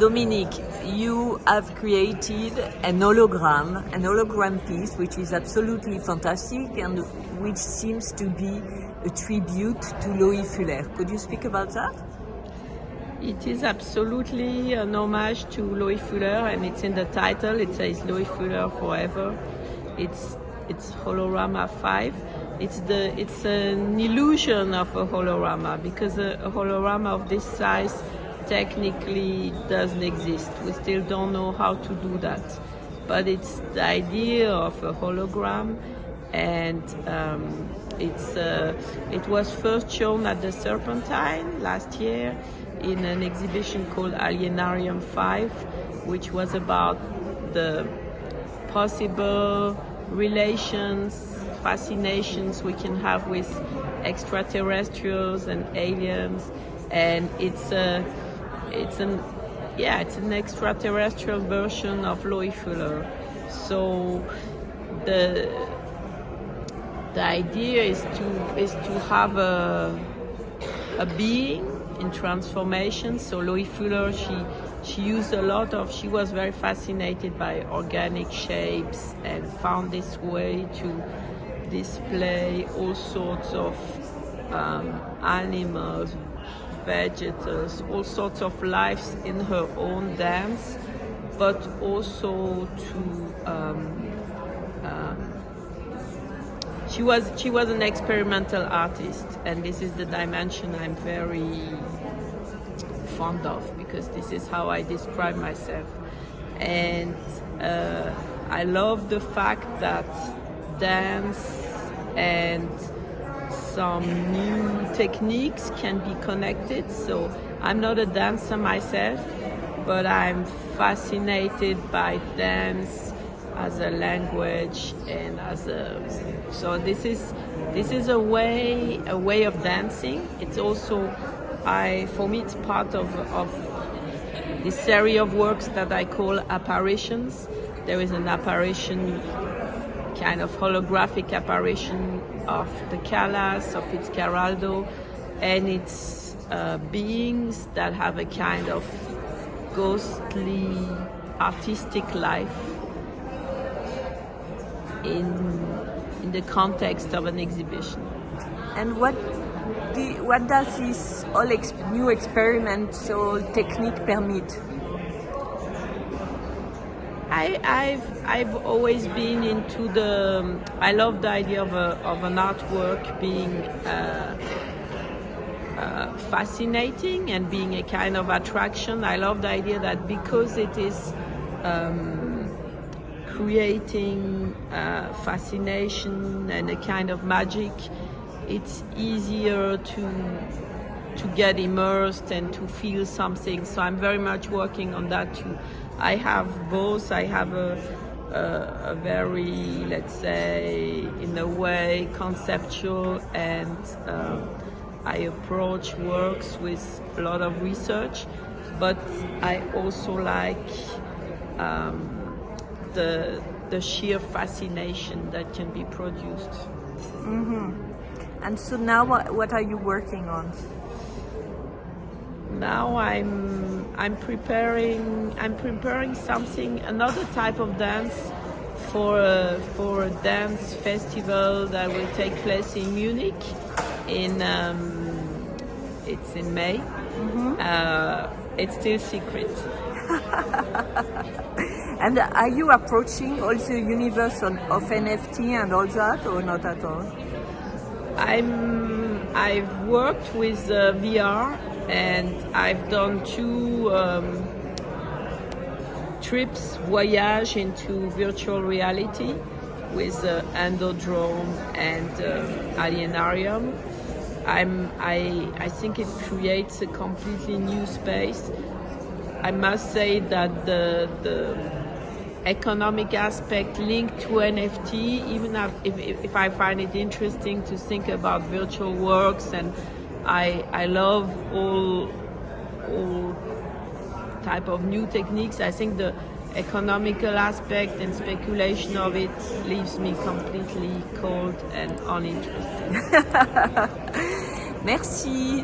Dominique, you have created an hologram piece, which is absolutely fantastic and which seems to be a tribute to Loie Fuller. Could you speak about that? It is absolutely an homage to Loie Fuller, and it's in the title. It says Loie Fuller Forever. It's Holorama 5. It's an illusion of a holorama, because a holorama of this size technically doesn't exist. We still don't know how to do that, but it's the idea of a hologram, and it was first shown at the Serpentine last year in an exhibition called Alienarium 5, which was about the possible relations, fascinations we can have with extraterrestrials and aliens, and it's an extraterrestrial version of Loie Fuller. So the idea is to have a being in transformation. So Loie Fuller, she was very fascinated by organic shapes and found this way to display all sorts of animals, vegetables, all sorts of lives in her own dance, but also she was an experimental artist, and this is the dimension I'm very fond of, because this is how I describe myself. And I love the fact that dance and some new techniques can be connected. So I'm not a dancer myself, but I'm fascinated by dance as a language and so this is a way of dancing. It's also, for me, it's part of this series of works that I call apparitions. There is an apparition, kind of holographic apparition of the Callas, of Fitzcarraldo, and it's beings that have a kind of ghostly artistic life in the context of an exhibition. And what does this whole new experimental technique permit? I've always been into I love the idea of an artwork being fascinating and being a kind of attraction. I love the idea that because it is creating fascination and a kind of magic, it's easier to get immersed and to feel something. So I'm very much working on that too. I have both. I have a very, let's say, in a way, conceptual, and I approach works with a lot of research, but I also like the sheer fascination that can be produced. Mm-hmm. And so now, what are you working on? Now I'm preparing something, another type of dance for a dance festival that will take place in Munich. It's in May. Mm-hmm. It's still secret. And are you approaching also the universe of NFT and all that, or not at all? I've worked with VR, and I've done 2 trips, voyage into virtual reality with Endodrome and Alienarium. I think it creates a completely new space. I must say that the economic aspect linked to NFT, even if I find it interesting to think about virtual works, and I love all type of new techniques, I think the economical aspect and speculation of it leaves me completely cold and uninterested. Merci.